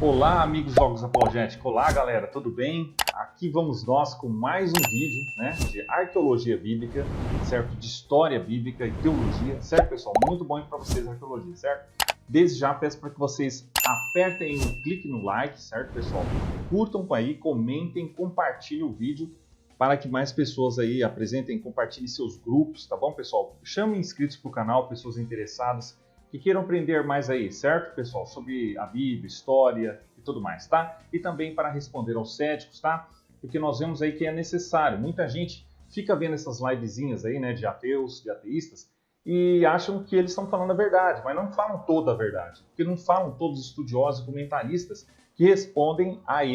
Olá, amigos Jogos Apologéticos. Olá, galera, tudo bem? Aqui vamos nós com mais um vídeo, né, de arqueologia bíblica, certo? De história bíblica e teologia, certo, pessoal? Muito bom para vocês a arqueologia, certo? Desde já peço para que vocês apertem um clique no like, certo, pessoal? Curtam aí, comentem, compartilhem o vídeo para que mais pessoas aí apresentem, compartilhem seus grupos, tá bom, pessoal? Chamem inscritos para o canal, pessoas interessadas que queiram aprender mais aí, certo, pessoal? Sobre a Bíblia, história e tudo mais, tá? E também para responder aos céticos, tá? Porque nós vemos aí que é necessário. Muita gente fica vendo essas livezinhas aí, né, de ateus, de ateístas, e acham que eles estão falando a verdade, mas não falam toda a verdade. Porque não falam todos os estudiosos e comentaristas que respondem a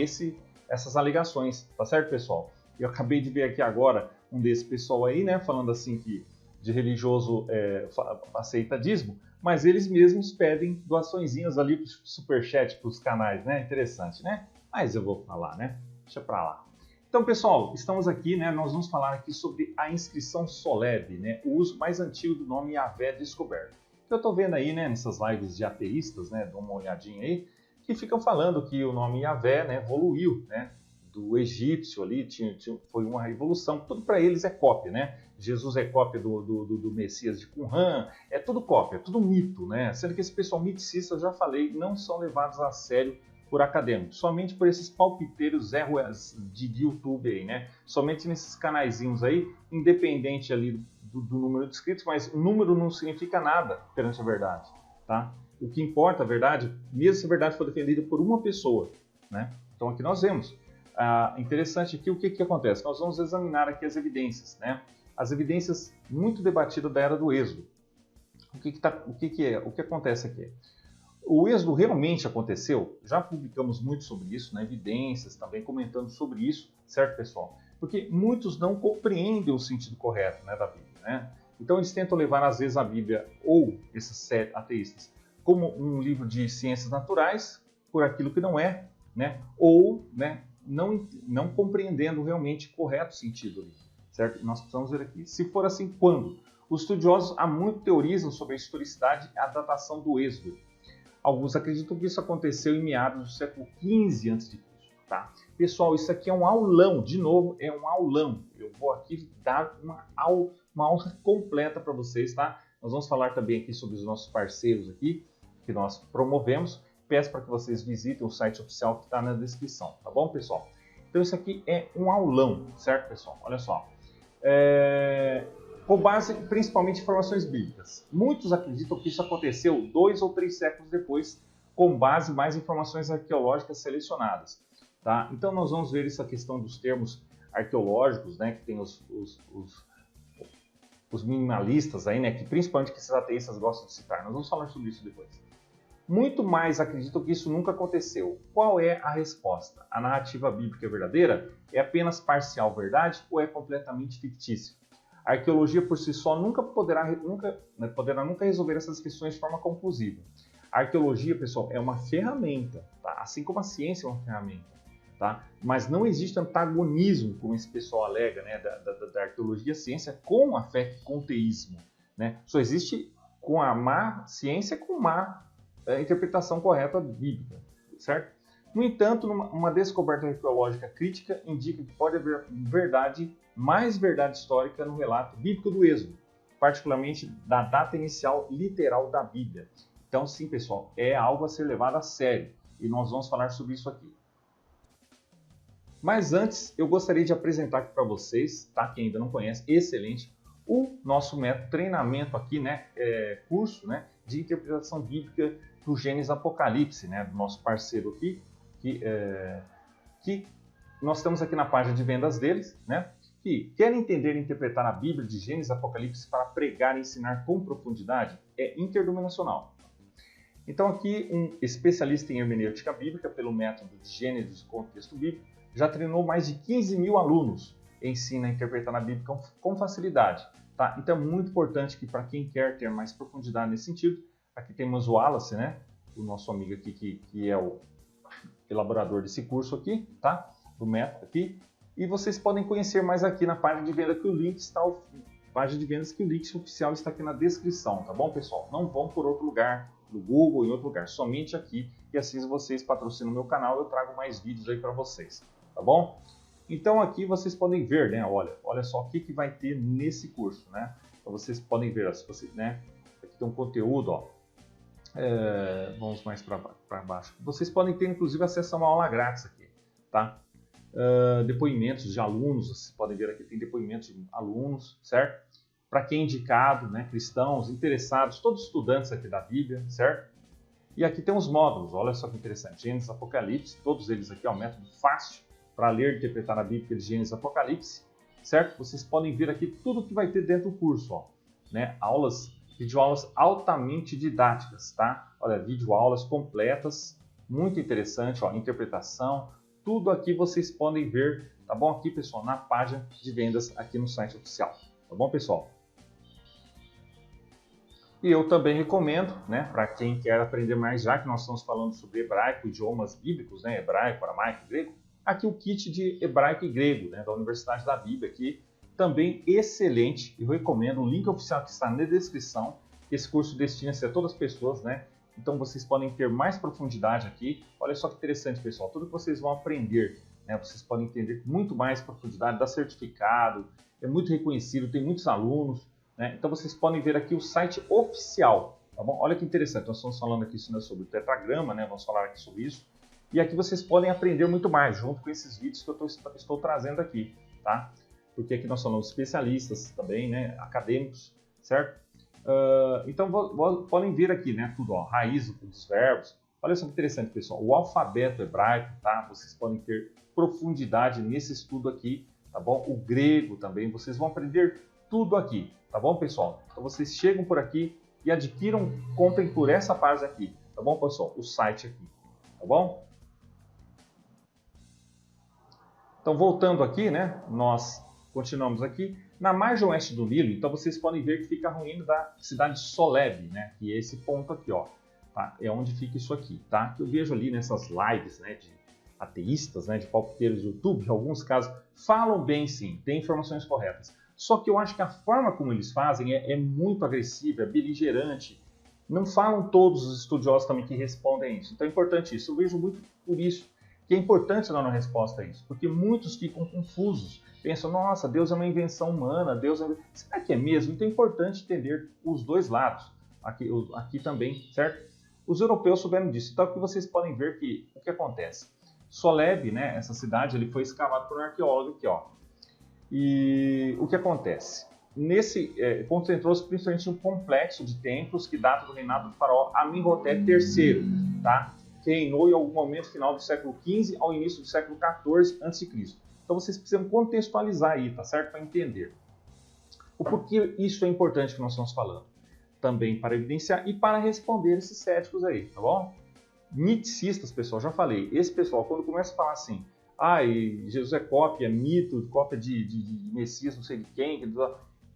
essas alegações, tá certo, pessoal? Eu acabei de ver aqui agora um desse pessoal aí, né, falando assim que de religioso aceita dízimo, mas eles mesmos pedem doaçõezinhas ali pro superchat para os canais, né? Interessante, né? Mas eu vou falar, né? Deixa pra lá. Então, pessoal, estamos aqui, né? Nós vamos falar aqui sobre a inscrição Soleb, né? O uso mais antigo do nome Yahvé descoberto. Eu tô vendo aí, né, nessas lives de ateístas, né? Dá uma olhadinha aí, que ficam falando que o nome Yahvé, né, evoluiu, né? Do egípcio ali, foi uma evolução. Tudo para eles é cópia, né? Jesus é cópia do Messias de Qumran, é tudo cópia, é tudo mito, né? Sendo que esse pessoal miticista, eu já falei, não são levados a sério por acadêmicos, somente por esses palpiteiros Zé de YouTube aí, né? Somente nesses canaizinhos aí, independente ali do número de inscritos, mas o número não significa nada perante a verdade, tá? O que importa, a verdade, mesmo se a verdade for defendida por uma pessoa, né? Então aqui nós vemos. Interessante aqui o que acontece. Nós vamos examinar aqui as evidências, né? As evidências muito debatidas da Era do Êxodo. O que acontece aqui? O Êxodo realmente aconteceu? Já publicamos muito sobre isso, né? Evidências também comentando sobre isso, certo, pessoal? Porque muitos não compreendem o sentido correto, né, da Bíblia, né? Então eles tentam levar às vezes a Bíblia ou esses ateístas como um livro de ciências naturais por aquilo que não é, né? Ou, né, não compreendendo realmente o correto sentido ali, certo? Nós precisamos ver aqui. Se for assim, quando? Os estudiosos há muito teorizam sobre a historicidade e a datação do Êxodo. Alguns acreditam que isso aconteceu em meados do século XV a.C., tá? Pessoal, isso aqui é um aulão, de novo, é um aulão. Eu vou aqui dar uma aula completa para vocês, tá? Nós vamos falar também aqui sobre os nossos parceiros aqui, que nós promovemos. Peço para que vocês visitem o site oficial que está na descrição, tá bom, pessoal? Então isso aqui é um aulão, certo, pessoal? Olha só. Com base principalmente em informações bíblicas. Muitos acreditam que isso aconteceu 2 ou 3 séculos depois, com base em mais informações arqueológicas selecionadas, tá? Então nós vamos ver essa questão dos termos arqueológicos, né, que tem os minimalistas aí, né, que principalmente que esses ateístas gostam de citar. Nós vamos falar sobre isso depois. Muito mais acreditam que isso nunca aconteceu. Qual é a resposta? A narrativa bíblica é verdadeira? É apenas parcial verdade ou é completamente fictícia? A arqueologia por si só nunca poderá resolver essas questões de forma conclusiva. A arqueologia, pessoal, é uma ferramenta, tá? Assim como a ciência é uma ferramenta, tá? Mas não existe antagonismo, como esse pessoal alega, né, da arqueologia e a ciência com a fé, com o teísmo, né? Só existe com a má ciência, com má interpretação correta bíblica, certo? No entanto, uma descoberta arqueológica crítica indica que pode haver mais verdade histórica no relato bíblico do Êxodo, particularmente da data inicial literal da Bíblia. Então, sim, pessoal, é algo a ser levado a sério e nós vamos falar sobre isso aqui. Mas antes, eu gostaria de apresentar aqui para vocês, tá? Quem ainda não conhece, excelente, o nosso método treinamento aqui, né? Curso, né, de interpretação bíblica do Gênesis Apocalipse, né, do nosso parceiro aqui, que nós estamos aqui na página de vendas deles, né, que querem entender e interpretar a Bíblia de Gênesis Apocalipse para pregar e ensinar com profundidade, é interdenominacional. Então aqui um especialista em hermenêutica bíblica pelo método de Gênesis contexto bíblico já treinou mais de 15 mil alunos e ensina a interpretar a Bíblia com facilidade, tá? Então é muito importante que para quem quer ter mais profundidade nesse sentido, aqui temos o Wallace, né? O nosso amigo aqui que é o elaborador desse curso aqui, tá? Do método aqui. E vocês podem conhecer mais aqui na página de venda que o link está, página de vendas que o link oficial está aqui na descrição, tá bom, pessoal? Não vão por outro lugar, no Google, em outro lugar, somente aqui. E assim, se vocês patrocinam o meu canal, eu trago mais vídeos aí para vocês, tá bom? Então aqui vocês podem ver, né? Olha só o que vai ter nesse curso, né? Então vocês podem ver, né? Aqui tem um conteúdo, ó. Vamos mais para baixo. Vocês podem ter, inclusive, acesso a uma aula grátis aqui, tá? Depoimentos de alunos, vocês podem ver aqui, tem depoimentos de alunos, certo? Para quem é indicado, né? Cristãos, interessados, todos estudantes aqui da Bíblia, certo? E aqui tem os módulos, olha só que interessante, Gênesis, Apocalipse, todos eles aqui, ó, método fácil para ler e interpretar a Bíblia de Gênesis e Apocalipse, certo? Vocês podem ver aqui tudo que vai ter dentro do curso, ó, né? Videoaulas altamente didáticas, tá? Olha, videoaulas completas, muito interessante, ó, interpretação, tudo aqui vocês podem ver, tá bom? Aqui, pessoal, na página de vendas aqui no site oficial, tá bom, pessoal? E eu também recomendo, né, para quem quer aprender mais, já que nós estamos falando sobre hebraico, idiomas bíblicos, né, hebraico, aramaico e grego, aqui o kit de hebraico e grego, né, da Universidade da Bíblia, aqui também excelente. Eu recomendo, o link oficial que está na descrição. Esse curso destina-se a todas as pessoas, né? Então vocês podem ter mais profundidade aqui. Olha só que interessante, pessoal. Tudo que vocês vão aprender, né, vocês podem entender com muito mais profundidade, dá certificado, é muito reconhecido, tem muitos alunos. Né? Então vocês podem ver aqui o site oficial, tá bom? Olha que interessante, nós estamos falando aqui sobre o tetragrama, né? Vamos falar aqui sobre isso. E aqui vocês podem aprender muito mais, junto com esses vídeos que eu estou trazendo aqui, tá? Porque aqui nós falamos especialistas também, né? Acadêmicos, certo? Então podem ver aqui, né? Tudo, ó, raiz dos verbos. Olha só que interessante, pessoal. O alfabeto hebraico, tá? Vocês podem ter profundidade nesse estudo aqui, tá bom? O grego também, vocês vão aprender tudo aqui, tá bom, pessoal? Então vocês chegam por aqui e adquiram, comprem por essa página aqui, tá bom, pessoal? O site aqui, tá bom? Então voltando aqui, né? Nós continuamos aqui na margem oeste do Nilo. Então vocês podem ver que fica a ruína da cidade de Soleb, né? Que é esse ponto aqui, ó. Tá? É onde fica isso aqui, tá? Que eu vejo ali nessas lives, né? De ateístas, né? De palpiteiros do YouTube, em alguns casos falam bem, sim, tem informações corretas. Só que eu acho que a forma como eles fazem é muito agressiva, é beligerante. Não falam todos os estudiosos também que respondem a isso. Então é importante isso. Eu vejo muito por isso que é importante dar uma resposta a isso. Porque muitos ficam confusos. Pensam, nossa, Deus é uma invenção humana, Deus é... Será que é mesmo? Então é importante entender os dois lados. Aqui também, certo? Os europeus souberam disso. Então aqui vocês podem ver que o que acontece. Soleb, né, essa cidade, ele foi escavado por um arqueólogo aqui, ó. E o que acontece? Concentrou-se principalmente um complexo de templos que data do reinado do faraó Amenhotep III, tá? Que reinou em algum momento final do século XV ao início do século XIV a.C. Então vocês precisam contextualizar aí, tá certo? Para entender. O porquê isso é importante que nós estamos falando. Também para evidenciar e para responder esses céticos aí, tá bom? Miticistas, pessoal, já falei. Esse pessoal, quando começa a falar assim, Jesus é cópia, mito, cópia de Messias, não sei de quem.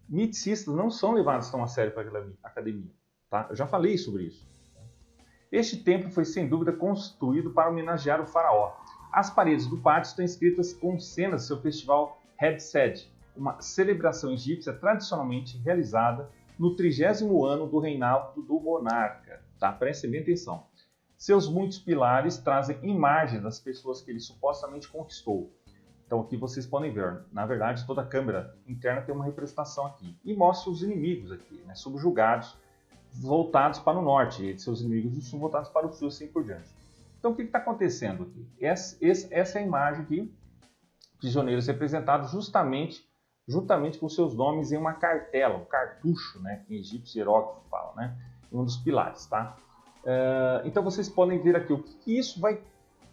Miticistas não são levados tão a sério para a academia. Tá? Eu já falei sobre isso. Este templo foi, sem dúvida, construído para homenagear o faraó. As paredes do pátio estão escritas com cenas do seu festival Hebsed, uma celebração egípcia tradicionalmente realizada no 30º ano do reinado do monarca. Tá? Prestem bem atenção. Seus muitos pilares trazem imagens das pessoas que ele supostamente conquistou. Então aqui vocês podem ver, na verdade toda a câmera interna tem uma representação aqui. E mostra os inimigos aqui, né, subjugados, voltados para o norte. E seus inimigos são voltados para o sul, assim por diante. Então o que está acontecendo aqui? Essa é a imagem aqui, prisioneiros representados juntamente com seus nomes em uma cartela, um cartucho, né, em egípcio hieróglifo fala, né, um dos pilares, tá? Então vocês podem ver aqui o que isso vai...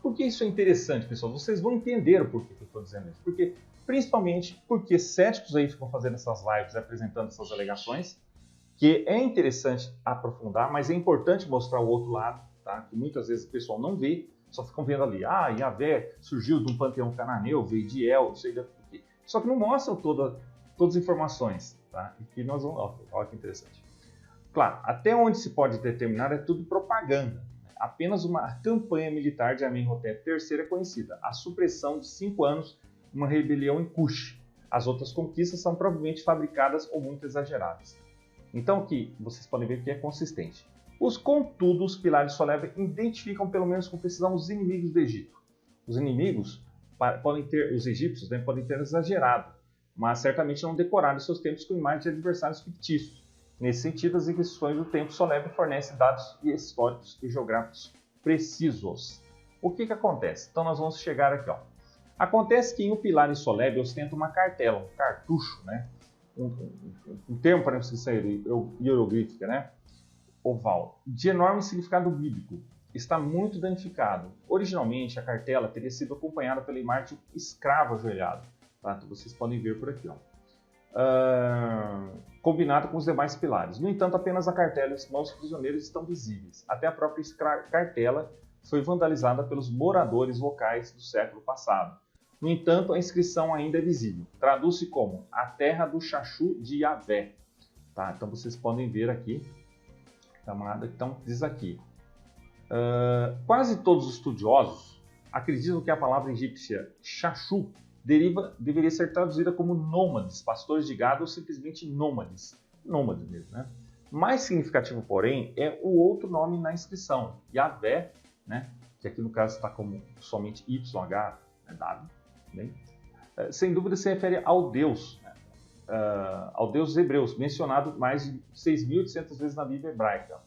Por que isso é interessante, pessoal? Vocês vão entender o porquê que eu estou dizendo isso. Principalmente porque céticos aí ficam fazendo essas lives apresentando essas alegações, que é interessante aprofundar, mas é importante mostrar o outro lado, tá? Que muitas vezes o pessoal não vê, só ficam vendo ali, Yahvé surgiu de um panteão cananeu, veio de El, não sei do quê. Só que não mostram todas as informações, tá? E nós vamos... Olha que interessante. Claro, até onde se pode determinar é tudo propaganda. Apenas uma campanha militar de Amenhotep III é conhecida. A supressão de 5 anos, uma rebelião em Cush. As outras conquistas são provavelmente fabricadas ou muito exageradas. Então aqui vocês podem ver que é consistente. Contudo, os pilares de Soleb identificam pelo menos com precisão os inimigos do Egito. Os inimigos os egípcios, né, podem ter exagerado, mas certamente não decoraram seus templos com imagens de adversários fictícios. Nesse sentido, as inscrições do templo Soleb fornecem dados históricos e geográficos precisos. O que acontece? Então nós vamos chegar aqui. Acontece que em um pilar em Soleb ostenta uma cartela, um cartucho, né? um termo para inscrição hieroglífica, né? Oval, de enorme significado bíblico. Está muito danificado. Originalmente, a cartela teria sido acompanhada pela imagem de um escravo ajoelhado. Tá? Então, vocês podem ver por aqui. Combinado com os demais pilares. No entanto, apenas a cartela e os mãos prisioneiros estão visíveis. Até a própria cartela foi vandalizada pelos moradores locais do século passado. No entanto, a inscrição ainda é visível. Traduz-se como a terra do Xaxu de Yahvé. Tá? Então, vocês podem ver aqui. Então, diz aqui. Quase todos os estudiosos acreditam que a palavra egípcia Xaxu deveria ser traduzida como nômades, pastores de gado ou simplesmente nômades. Nômades mesmo, né? Mais significativo, porém, é o outro nome na inscrição, Yahvé, né? Que aqui no caso está como somente YH, W, bem? Sem dúvida se refere ao Deus, né? Ao Deus dos hebreus, mencionado mais de 6.800 vezes na Bíblia hebraica.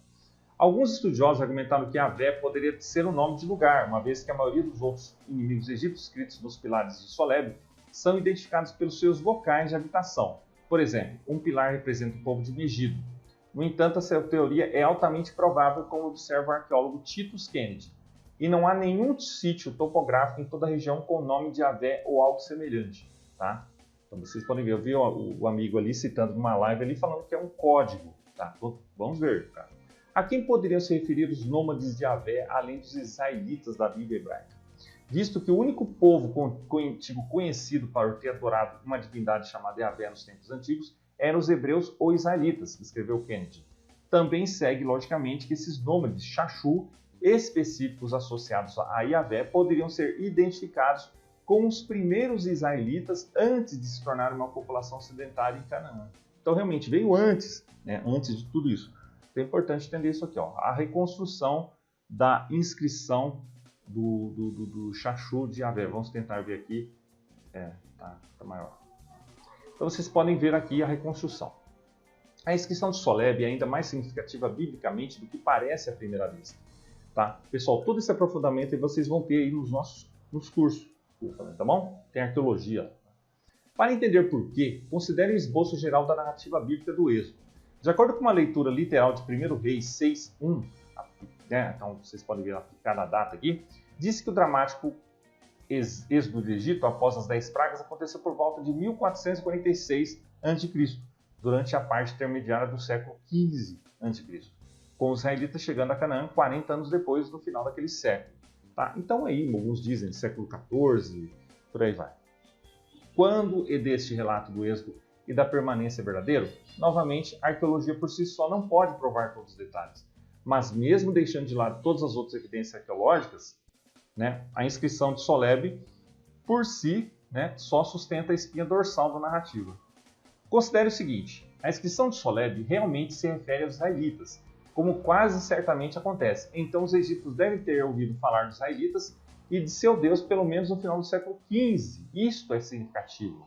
Alguns estudiosos argumentaram que Yahvé poderia ser o nome de lugar, uma vez que a maioria dos outros inimigos egípcios escritos nos pilares de Soleb são identificados pelos seus locais de habitação. Por exemplo, um pilar representa o povo de Megido. No entanto, essa teoria é altamente provável, como observa o arqueólogo Titus Kennedy, e não há nenhum sítio topográfico em toda a região com o nome de Yahvé ou algo semelhante. Tá? Então vocês podem ver, eu vi o amigo ali citando numa live ali falando que é um código. Tá? Vamos ver, cara. A quem poderiam se referir os nômades de Yahvé, além dos israelitas da Bíblia hebraica? Visto que o único povo antigo conhecido por ter adorado uma divindade chamada Yahvé nos tempos antigos eram os hebreus ou israelitas, escreveu Kennedy. Também segue, logicamente, que esses nômades Xaxu específicos associados a Yahvé poderiam ser identificados com os primeiros israelitas antes de se tornar uma população sedentária em Canaã. Então, realmente, veio antes, né, antes de tudo isso. É importante entender isso aqui, a reconstrução da inscrição do Xaxu de Yahvé. Vamos tentar ver aqui. Tá maior. Então vocês podem ver aqui a reconstrução. A inscrição de Soleb é ainda mais significativa biblicamente do que parece à primeira vista. Tá? Pessoal, todo esse aprofundamento vocês vão ter aí nos cursos, tá bom? Tem arqueologia. Para entender por quê, considere o esboço geral da narrativa bíblica do Êxodo. De acordo com uma leitura literal de 1 Reis 6:1, né, então vocês podem ver aplicada a data aqui, diz que o dramático êxodo do Egito após as 10 pragas aconteceu por volta de 1446 a.C., durante a parte intermediária do século XV a.C., com os israelitas chegando a Canaã 40 anos depois do final daquele século. Tá? Então aí, alguns dizem século XIV, por aí vai. Quando é deste relato do êxodo e da permanência verdadeiro, novamente, a arqueologia por si só não pode provar todos os detalhes. Mas mesmo deixando de lado todas as outras evidências arqueológicas, né, a inscrição de Soleb, por si, né, só sustenta a espinha dorsal da narrativa. Considere o seguinte, a inscrição de Soleb realmente se refere aos israelitas, como quase certamente acontece. Então os egípcios devem ter ouvido falar dos israelitas e de seu Deus pelo menos no final do século XV. Isto é significativo.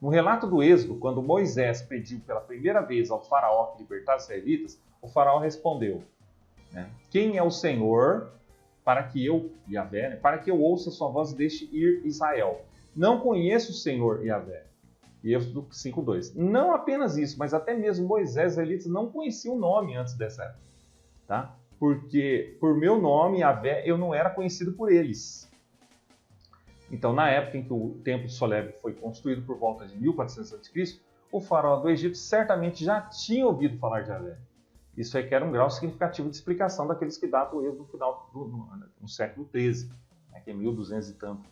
No relato do Êxodo, quando Moisés pediu pela primeira vez ao faraó que libertasse os israelitas, o faraó respondeu, né, quem é o Senhor para que eu, Yahvé, né, para que eu ouça sua voz e deixe ir Israel? Não conheço o Senhor Yahvé. Êxodo 5:2. Não apenas isso, mas até mesmo Moisés e os israelitas não conheciam o nome antes dessa época. Tá? Porque por meu nome, Yahvé, eu não era conhecido por eles. Então, na época em que o templo de Soleb foi construído por volta de 1400 a.C., o faraó do Egito certamente já tinha ouvido falar de Yahvé. Isso requer um grau significativo de explicação daqueles que datam o êxodo no final do século XIII, né, que é 1200 e tanto.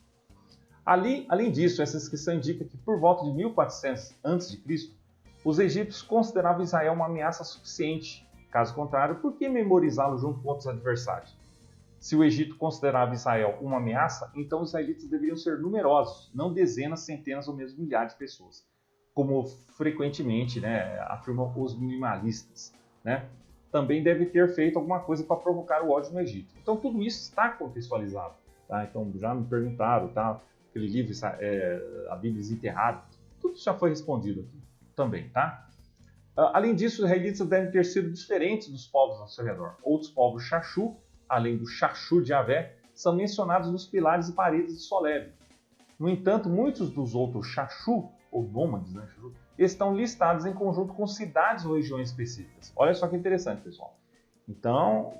Além disso, essa inscrição indica que por volta de 1400 a.C., os egípcios consideravam Israel uma ameaça suficiente. Caso contrário, por que memorizá-lo junto com outros adversários? Se o Egito considerava Israel uma ameaça, então os israelitas deveriam ser numerosos, não dezenas, centenas ou mesmo milhares de pessoas, como frequentemente, né, afirmam os minimalistas. Né? também deve ter feito alguma coisa para provocar o ódio no Egito. Então tudo isso está contextualizado. Tá? Então já me perguntaram, tá? Aquele livro, a Bíblia Desenterrada, tudo já foi respondido aqui também, tá? Além disso, os israelitas devem ter sido diferentes dos povos ao seu redor. Outros povos Xaxu, além do Xaxu de Javé, são mencionados nos pilares e paredes de Soleb. No entanto, muitos dos outros Xaxu, ou nômades, né, estão listados em conjunto com cidades ou regiões específicas. Olha só que interessante, pessoal. Então,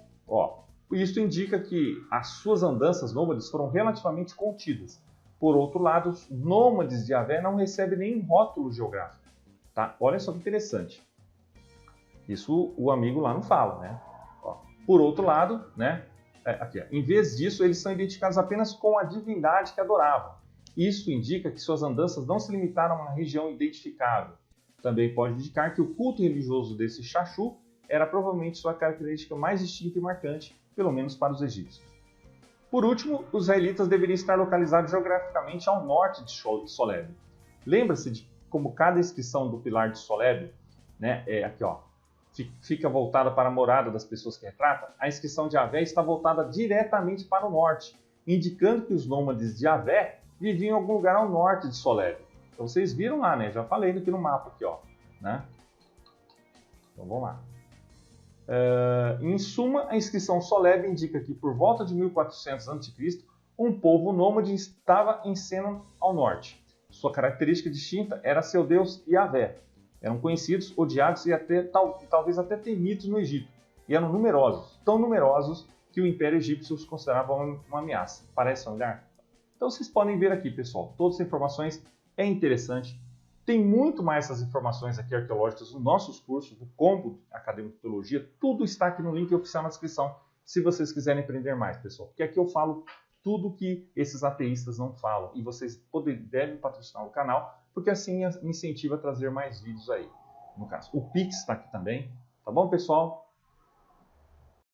isso indica que as suas andanças nômades foram relativamente contidas. Por outro lado, os nômades de Javé não recebem nenhum rótulo geográfico. Tá? Olha só que interessante. Isso o amigo lá não fala, né? Por outro lado, né? Em vez disso, eles são identificados apenas com a divindade que adoravam. Isso indica que suas andanças não se limitaram a uma região identificável. Também pode indicar que o culto religioso desse Xaxu era provavelmente sua característica mais distinta e marcante, pelo menos para os egípcios. Por último, os israelitas deveriam estar localizados geograficamente ao norte de Soleb. Lembra-se de como cada inscrição do pilar de Soleb, né, fica voltada para a morada das pessoas que retrata? A inscrição de Javé está voltada diretamente para o norte, indicando que os nômades de Javé viviam em algum lugar ao norte de Soleb. Então vocês viram lá, né? Já falei aqui no mapa, aqui, né? Então vamos lá. Em suma, a inscrição Soleb indica que por volta de 1400 a.C., um povo nômade estava em cena ao norte. Sua característica distinta era seu deus Yahvé. Eram conhecidos, odiados e talvez até temidos no Egito. E eram numerosos, tão numerosos que o Império Egípcio os considerava uma ameaça. Parece familiar? Então vocês podem ver aqui, pessoal, todas as informações, é interessante. Tem muito mais essas informações aqui arqueológicas nos nossos cursos, do Combo Acadêmico de Teologia. Tudo está aqui no link oficial na descrição, se vocês quiserem aprender mais, pessoal. Porque aqui eu falo tudo que esses ateístas não falam. E vocês devem patrocinar o canal, porque assim me incentiva a trazer mais vídeos aí, no caso. O Pix está aqui também. Tá bom, pessoal?